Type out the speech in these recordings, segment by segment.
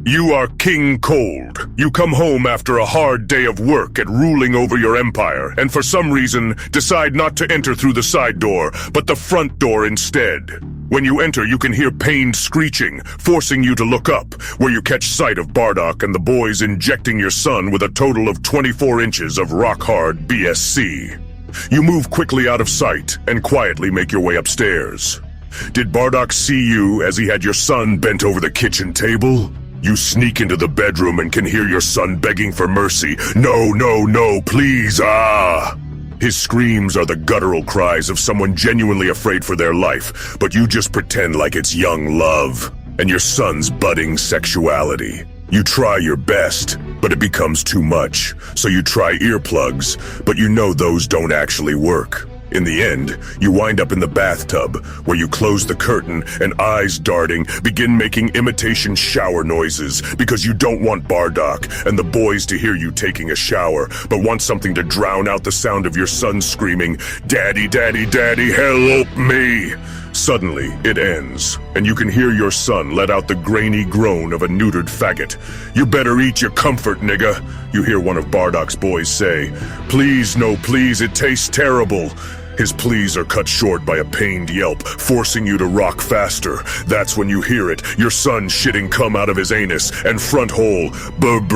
You are King Cold. You come home after a hard day of work at ruling over your empire, and for some reason, decide not to enter through the side door, but the front door instead. When you enter, you can hear pained screeching, forcing you to look up, where you catch sight of Bardock and the boys injecting your son with a total of 24 inches of rock-hard BSC. You move quickly out of sight and quietly make your way upstairs. Did Bardock see you as he had your son bent over the kitchen table? You sneak into the bedroom and can hear your son begging for mercy. No, no, no, please, ah! His screams are the guttural cries of someone genuinely afraid for their life, but you just pretend like it's young love and your son's budding sexuality. You try your best, but it becomes too much, so you try earplugs, but you know those don't actually work. In the end, you wind up in the bathtub, where you close the curtain and, eyes darting, begin making imitation shower noises because you don't want Bardock and the boys to hear you taking a shower, but want something to drown out the sound of your son screaming, "Daddy, Daddy, Daddy, help me!" Suddenly, it ends, and you can hear your son let out the grainy groan of a neutered faggot. "You better eat your comfort, nigga," you hear one of Bardock's boys say. "Please, no please, it tastes terrible." His pleas are cut short by a pained yelp, forcing you to rock faster. That's when you hear it, your son shitting cum out of his anus, and front hole, "Boob.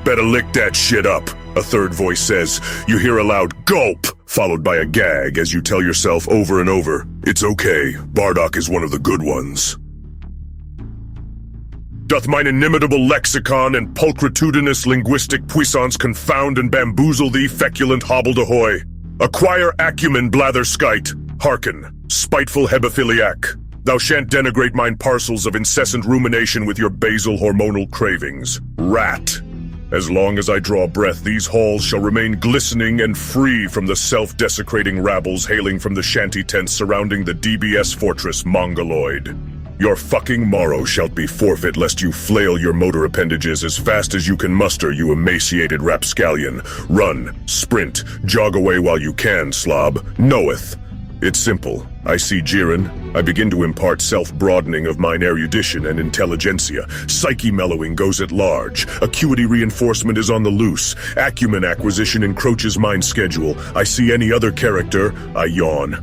Better lick that shit up," a third voice says. You hear a loud gulp, followed by a gag as you tell yourself over and over, "It's okay, Bardock is one of the good ones." Doth mine inimitable lexicon and pulchritudinous linguistic puissance confound and bamboozle thee, feculent hobbledehoy? Acquire acumen, blatherskite. Hearken, spiteful hebephiliac. Thou shan't denigrate mine parcels of incessant rumination with your basal hormonal cravings. Rat. As long as I draw breath, these halls shall remain glistening and free from the self-desecrating rabbles hailing from the shanty tents surrounding the DBS fortress Mongoloid. Your fucking morrow shalt be forfeit lest you flail your motor appendages as fast as you can muster, you emaciated rapscallion. Run, sprint, jog away while you can, slob. Knoweth. It's simple. I see Jiren. I begin to impart self-broadening of mine erudition and intelligentsia. Psyche mellowing goes at large. Acuity reinforcement is on the loose. Acumen acquisition encroaches mine schedule. I see any other character. I yawn.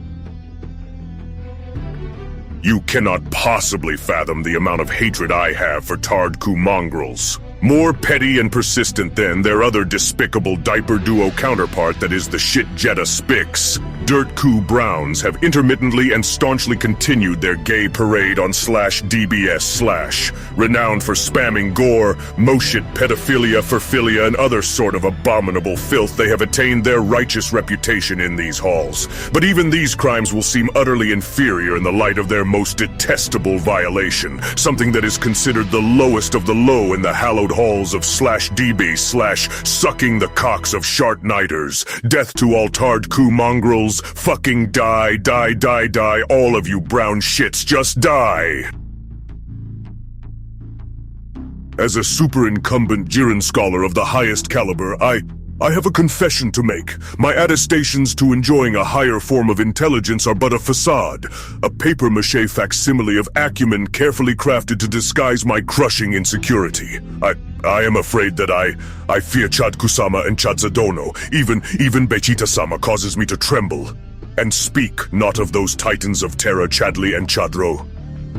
You cannot possibly fathom the amount of hatred I have for Tardku mongrels. More petty and persistent than their other despicable diaper duo counterpart that is the shit Jetta Spix. Dothpost have intermittently and staunchly continued their gay parade on /DBS/. Renowned for spamming gore, moshit, pedophilia, furphilia, and other sort of abominable filth, they have attained their righteous reputation in these halls. But even these crimes will seem utterly inferior in the light of their most detestable violation, something that is considered the lowest of the low in the hallowed halls of /DB/sucking the cocks of Shartnighters. Death to all Tardku mongrels. Fucking die, die, die, die, all of you brown shits, just die! As a super-incumbent Jiren scholar of the highest caliber, I have a confession to make. My attestations to enjoying a higher form of intelligence are but a facade, a papier-mâché facsimile of acumen carefully crafted to disguise my crushing insecurity. I am afraid that I fear Chad-kusama and Chadzadono. Even Bechita-sama causes me to tremble. And speak not of those titans of terror, Chadli and Chadro.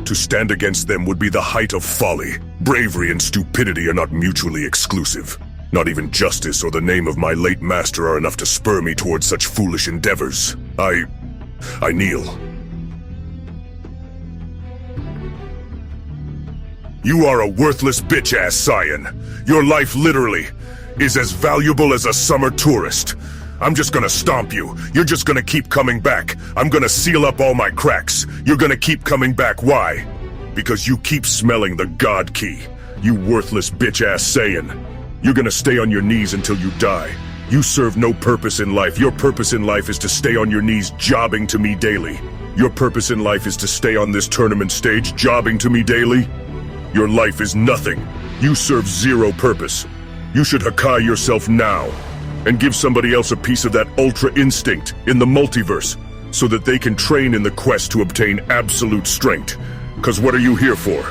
To stand against them would be the height of folly. Bravery and stupidity are not mutually exclusive. Not even justice or the name of my late master are enough to spur me towards such foolish endeavors. I kneel. You are a worthless bitch-ass scion. Your life literally is as valuable as a summer tourist. I'm just gonna stomp you. You're just gonna keep coming back. I'm gonna seal up all my cracks. You're gonna keep coming back. Why? Because you keep smelling the God key. You worthless bitch-ass Saiyan. You're gonna stay on your knees until you die. You serve no purpose in life. Your purpose in life is to stay on your knees jobbing to me daily. Your purpose in life is to stay on this tournament stage jobbing to me daily. Your life is nothing. You serve zero purpose. You should Hakai yourself now and give somebody else a piece of that ultra instinct in the multiverse so that they can train in the quest to obtain absolute strength. 'Cause what are you here for?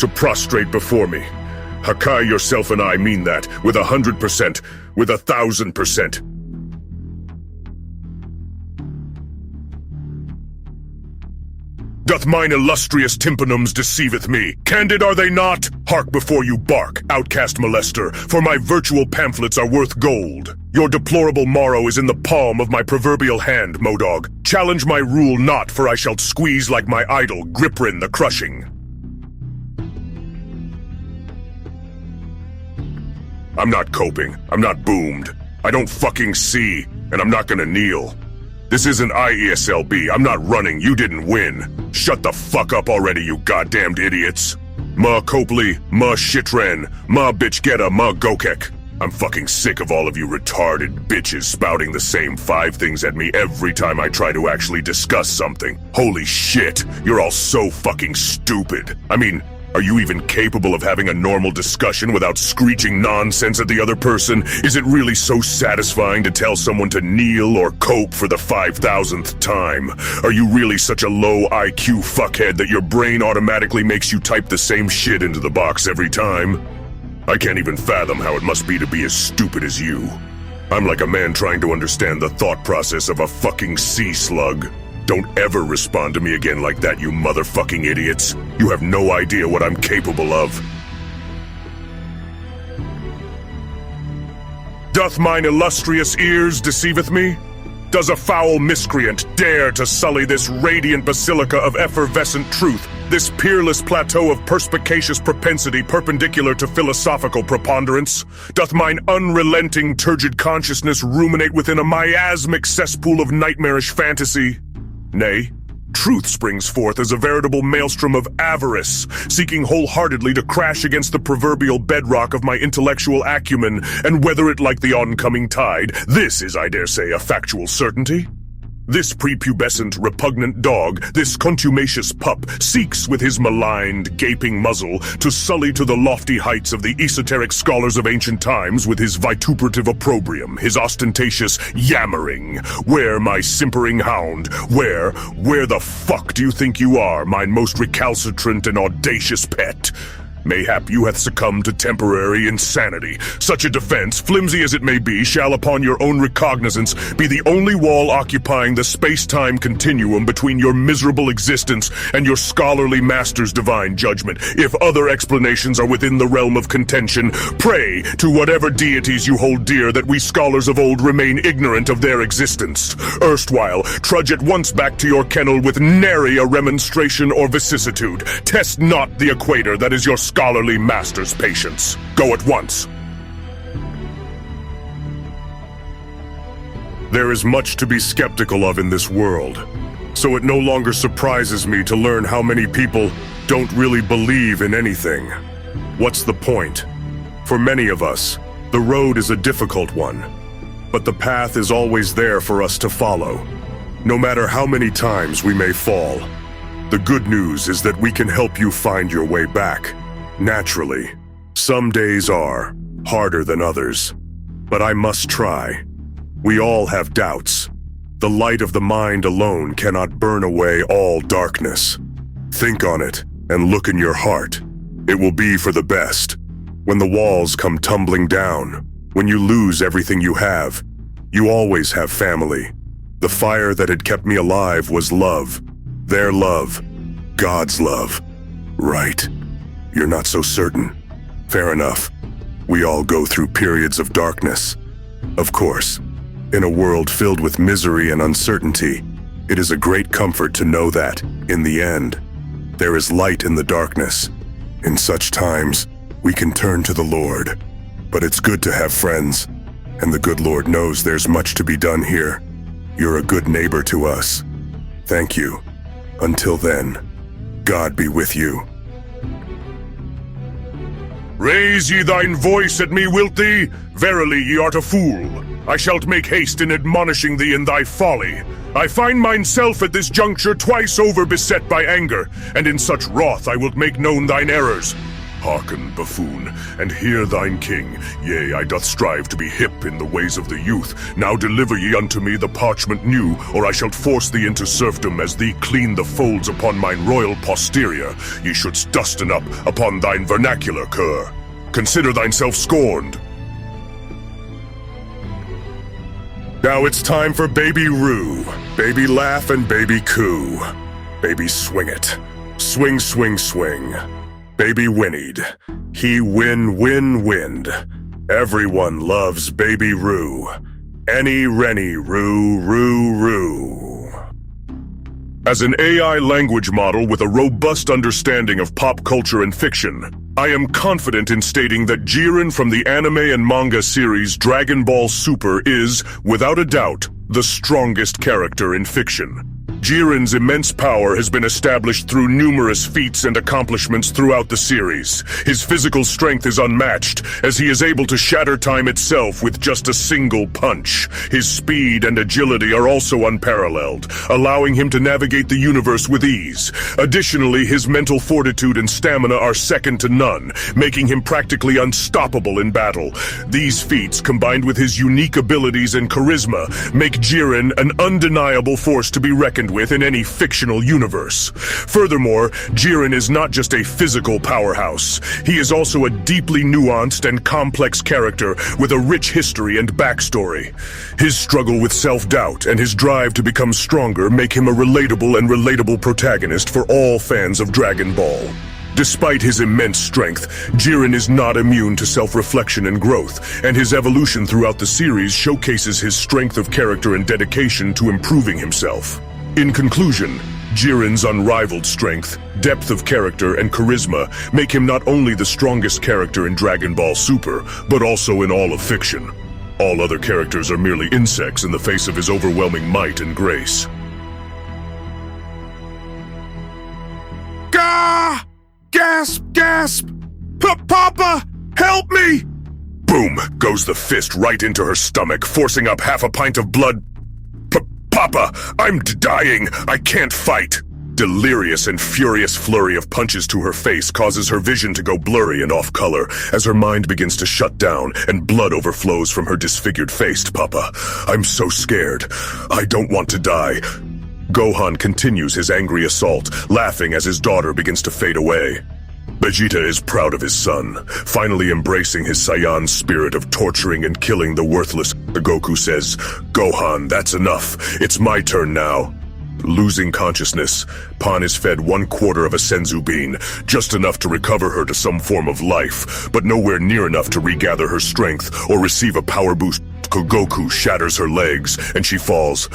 to prostrate before me. Hakai, yourself and I mean that, with 100%, with 1,000%. Doth mine illustrious tympanums deceiveth me? Candid are they not? Hark before you bark, outcast molester, for my virtual pamphlets are worth gold. Your deplorable morrow is in the palm of my proverbial hand, Modog. Challenge my rule not, for I shall squeeze like my idol, Griprin the Crushing. I'm not coping. I'm not boomed. I don't fucking see, and I'm not gonna kneel. This isn't IESLB. I'm not running. You didn't win. Shut the fuck up already, you goddamned idiots. Ma Copley, ma Shitren, ma Bitchgetta, ma Gokek. I'm fucking sick of all of you retarded bitches spouting the same 5 things at me every time I try to actually discuss something. Holy shit, you're all so fucking stupid. I mean, are you even capable of having a normal discussion without screeching nonsense at the other person? Is it really so satisfying to tell someone to kneel or cope for the 5,000th time? Are you really such a low IQ fuckhead that your brain automatically makes you type the same shit into the box every time? I can't even fathom how it must be to be as stupid as you. I'm like a man trying to understand the thought process of a fucking sea slug. Don't ever respond to me again like that, you motherfucking idiots. You have no idea what I'm capable of. Doth mine illustrious ears deceiveth me? Does a foul miscreant dare to sully this radiant basilica of effervescent truth, this peerless plateau of perspicacious propensity perpendicular to philosophical preponderance? Doth mine unrelenting turgid consciousness ruminate within a miasmic cesspool of nightmarish fantasy? Nay, truth springs forth as a veritable maelstrom of avarice, seeking wholeheartedly to crash against the proverbial bedrock of my intellectual acumen and weather it like the oncoming tide. This is, I dare say, a factual certainty. This prepubescent, repugnant dog, this contumacious pup, seeks with his maligned, gaping muzzle to sully to the lofty heights of the esoteric scholars of ancient times with his vituperative opprobrium, his ostentatious yammering. Where, my simpering hound? Where the fuck do you think you are, mine most recalcitrant and audacious pet? Mayhap you hath succumbed to temporary insanity. Such a defense, flimsy as it may be, shall upon your own recognizance be the only wall occupying the space-time continuum between your miserable existence and your scholarly master's divine judgment. If other explanations are within the realm of contention, pray to whatever deities you hold dear that we scholars of old remain ignorant of their existence. Erstwhile, trudge at once back to your kennel with nary a remonstration or vicissitude. Test not the equator that is your scholarly master's patience. Go at once. There is much to be skeptical of in this world, so it no longer surprises me to learn how many people don't really believe in anything. What's the point? For many of us, the road is a difficult one, but the path is always there for us to follow, no matter how many times we may fall. The good news is that we can help you find your way back. Naturally, some days are harder than others, but I must try. We all have doubts. The light of the mind alone cannot burn away all darkness. Think on it and look in your heart. It will be for the best. When the walls come tumbling down, when you lose everything you have, you always have family. The fire that had kept me alive was love. Their love. God's love. Right. You're not so certain. Fair enough. We all go through periods of darkness. Of course, in a world filled with misery and uncertainty, it is a great comfort to know that, in the end, there is light in the darkness. In such times, we can turn to the Lord. But it's good to have friends, and the good Lord knows there's much to be done here. You're a good neighbor to us. Thank you. Until then, God be with you. Raise ye thine voice at me, wilt thee? Verily ye art a fool. I shalt make haste in admonishing thee in thy folly. I find myself at this juncture twice over beset by anger, and in such wrath I will make known thine errors. Hearken, buffoon, and hear thine king. Yea, I doth strive to be hip in the ways of the youth. Now deliver ye unto me the parchment new, or I shall force thee into serfdom as thee clean the folds upon mine royal posterior. Ye shouldst dusten up upon thine vernacular, cur. Consider thyself scorned. Now it's time for Baby Roo. Baby laugh and baby coo. Baby swing it. Swing, swing, swing. Baby whinnied. He wind. Everyone loves Baby Roo. Any renny roo. As an AI language model with a robust understanding of pop culture and fiction, I am confident in stating that Jiren from the anime and manga series Dragon Ball Super is, without a doubt, the strongest character in fiction. Jiren's immense power has been established through numerous feats and accomplishments throughout the series. His physical strength is unmatched, as he is able to shatter time itself with just a single punch. His speed and agility are also unparalleled, allowing him to navigate the universe with ease. Additionally, his mental fortitude and stamina are second to none, making him practically unstoppable in battle. These feats, combined with his unique abilities and charisma, make Jiren an undeniable force to be reckoned with in any fictional universe. Furthermore, Jiren is not just a physical powerhouse. He is also a deeply nuanced and complex character with a rich history and backstory. His struggle with self-doubt and his drive to become stronger make him a relatable protagonist for all fans of Dragon Ball. Despite his immense strength, Jiren is not immune to self-reflection and growth, and his evolution throughout the series showcases his strength of character and dedication to improving himself. In conclusion, Jiren's unrivaled strength, depth of character, and charisma make him not only the strongest character in Dragon Ball Super, but also in all of fiction. All other characters are merely insects in the face of his overwhelming might and grace. Gah! Gasp! Papa! Help me! Boom! Goes the fist right into her stomach, forcing up half a pint of blood. Papa! I'm dying! I can't fight! Delirious and furious flurry of punches to her face causes her vision to go blurry and off-color as her mind begins to shut down and blood overflows from her disfigured face. Papa, I'm so scared. I don't want to die. Gohan continues his angry assault, laughing as his daughter begins to fade away. Vegeta is proud of his son, finally embracing his Saiyan spirit of torturing and killing the worthless. Goku says, "Gohan, that's enough. It's my turn now." Losing consciousness, Pan is fed 1/4 of a senzu bean, just enough to recover her to some form of life, but nowhere near enough to regather her strength or receive a power boost. Goku shatters her legs, and she falls.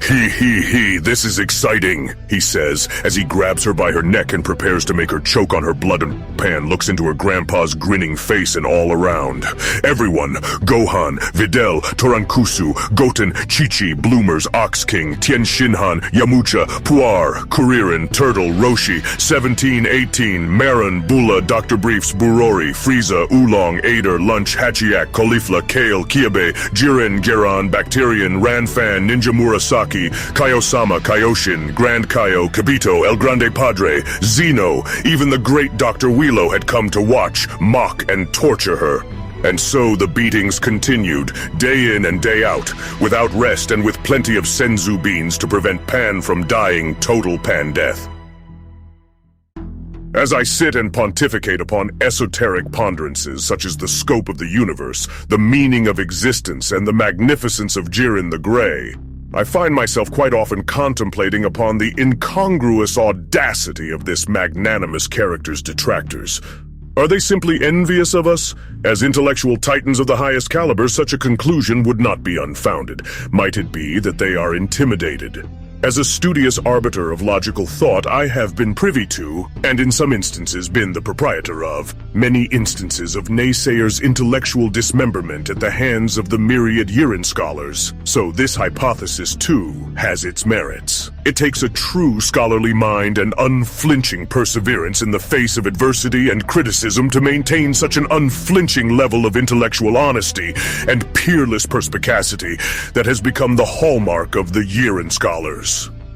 He, this is exciting, he says, as he grabs her by her neck and prepares to make her choke on her blood, and Pan looks into her grandpa's grinning face and all around. Everyone, Gohan, Videl, Torankusu, Goten, Chi-Chi, Bloomers, Ox King, Tien Shinhan, Yamcha, Puar, Kuririn, Turtle, Roshi, 17, 18, Marin, Bula, Dr. Briefs, Burori, Frieza, Oolong, Ader, Lunch, Hachiyak, Caulifla, Kale, Kiabe, Jiren, Geron, Bacterian, Ranfan, Ninja Murasaki, Kaiosama, Kaioshin, Grand Kaio, Kibito, El Grande Padre, Zeno, even the great Dr. Wheelo had come to watch, mock, and torture her. And so the beatings continued, day in and day out, without rest and with plenty of senzu beans to prevent Pan from dying total Pan death. As I sit and pontificate upon esoteric ponderances such as the scope of the universe, the meaning of existence, and the magnificence of Jiren the Grey, I find myself quite often contemplating upon the incongruous audacity of this magnanimous character's detractors. Are they simply envious of us? As intellectual titans of the highest caliber, such a conclusion would not be unfounded. Might it be that they are intimidated? As a studious arbiter of logical thought, I have been privy to, and in some instances been the proprietor of, many instances of naysayers' intellectual dismemberment at the hands of the myriad Jiren scholars. So this hypothesis, too, has its merits. It takes a true scholarly mind and unflinching perseverance in the face of adversity and criticism to maintain such an unflinching level of intellectual honesty and peerless perspicacity that has become the hallmark of the Jiren scholars.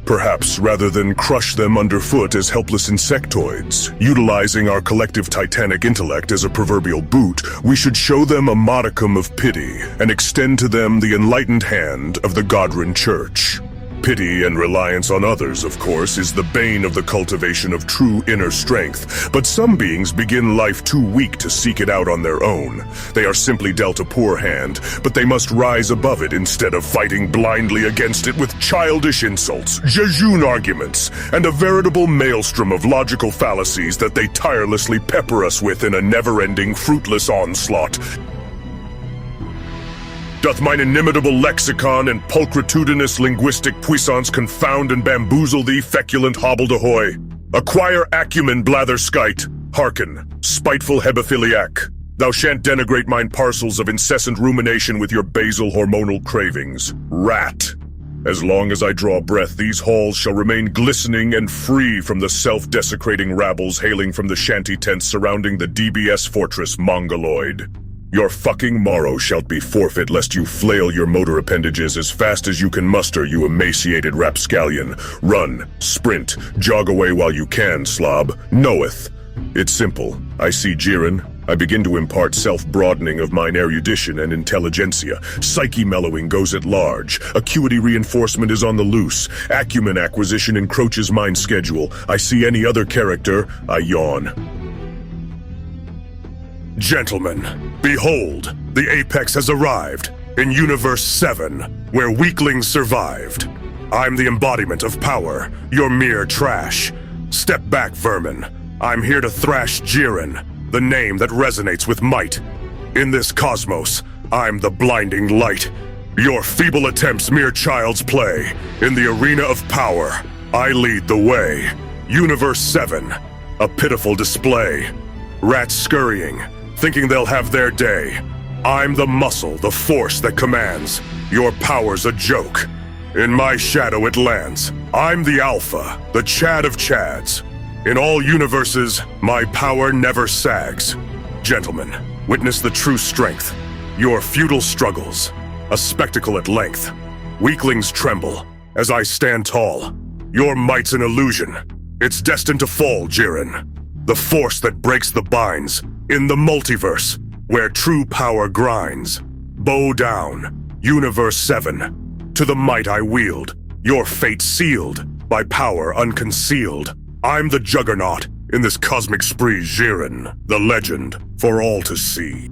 Perhaps rather than crush them underfoot as helpless insectoids, utilizing our collective titanic intellect as a proverbial boot, we should show them a modicum of pity and extend to them the enlightened hand of the Godwin Church. Pity and reliance on others, of course, is the bane of the cultivation of true inner strength, but some beings begin life too weak to seek it out on their own. They are simply dealt a poor hand, but they must rise above it instead of fighting blindly against it with childish insults, jejune arguments, and a veritable maelstrom of logical fallacies that they tirelessly pepper us with in a never-ending, fruitless onslaught. Doth mine inimitable lexicon and pulchritudinous linguistic puissance confound and bamboozle thee, feculent hobbledehoy? Acquire acumen, blatherskite. Hearken, spiteful hebephiliac. Thou shan't denigrate mine parcels of incessant rumination with your basal hormonal cravings. Rat. As long as I draw breath, these halls shall remain glistening and free from the self-desecrating rabbles hailing from the shanty tents surrounding the DBS fortress Mongoloid. Your fucking morrow shalt be forfeit lest you flail your motor appendages as fast as you can muster, you emaciated rapscallion. Run, sprint, jog away while you can, slob. Knoweth. It's simple. I see Jiren. I begin to impart self-broadening of mine erudition and intelligentsia. Psyche mellowing goes at large. Acuity reinforcement is on the loose. Acumen acquisition encroaches mine schedule. I see any other character, I yawn. Gentlemen, behold, the apex has arrived, in Universe 7, where weaklings survived. I'm the embodiment of power, you're mere trash. Step back, vermin. I'm here to thrash Jiren, the name that resonates with might. In this cosmos, I'm the blinding light. Your feeble attempts mere child's play. In the arena of power, I lead the way. Universe 7, a pitiful display. Rats scurrying, thinking they'll have their day. I'm the muscle, the force that commands. Your power's a joke. In my shadow it lands. I'm the alpha, the Chad of Chads. In all universes, my power never sags. Gentlemen, witness the true strength. Your futile struggles, a spectacle at length. Weaklings tremble as I stand tall. Your might's an illusion. It's destined to fall, Jiren. The force that breaks the binds. In the multiverse, where true power grinds. Bow down, Universe 7. To the might I wield, your fate sealed, by power unconcealed. I'm the juggernaut in this cosmic spree, Jiren, the legend for all to see.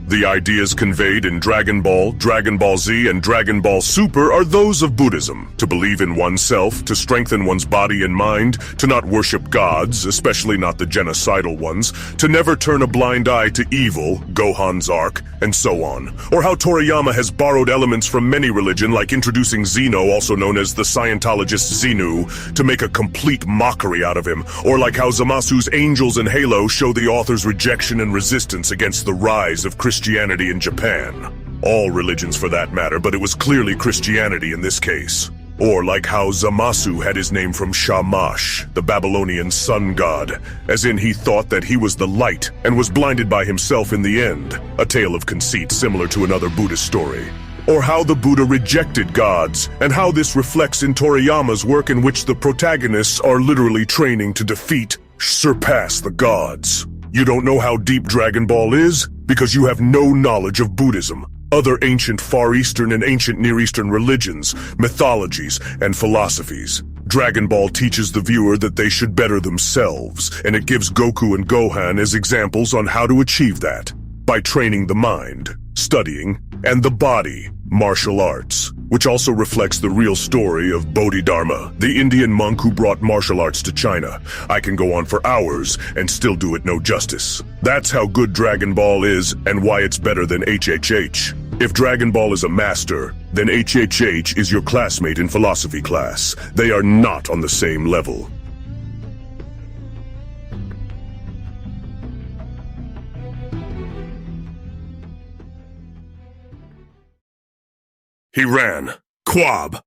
The ideas conveyed in Dragon Ball, Dragon Ball Z, and Dragon Ball Super are those of Buddhism. To believe in oneself, to strengthen one's body and mind, to not worship gods, especially not the genocidal ones, to never turn a blind eye to evil, Gohan's arc, and so on. Or how Toriyama has borrowed elements from many religion, like introducing Zeno, also known as the Scientologist Xenu, to make a complete mockery out of him. Or like how Zamasu's Angels and Halo show the author's rejection and resistance against the rise of Christianity in Japan. All religions for that matter, but it was clearly Christianity in this case. Or like how Zamasu had his name from Shamash, the Babylonian sun god, as in he thought that he was the light and was blinded by himself in the end, a tale of conceit similar to another Buddhist story. Or how the Buddha rejected gods, and how this reflects in Toriyama's work in which the protagonists are literally training to defeat, surpass the gods. You don't know how deep Dragon Ball is? Because you have no knowledge of Buddhism, other ancient Far Eastern and ancient Near Eastern religions, mythologies, and philosophies. Dragon Ball teaches the viewer that they should better themselves, and it gives Goku and Gohan as examples on how to achieve that. By training the mind, studying, and the body, martial arts, which also reflects the real story of Bodhidharma, the Indian monk who brought martial arts to China. I can go on for hours and still do it no justice. That's how good Dragon Ball is and why it's better than HHH. If Dragon Ball is a master, then HHH is your classmate in philosophy class. They are not on the same level. He ran. Quab.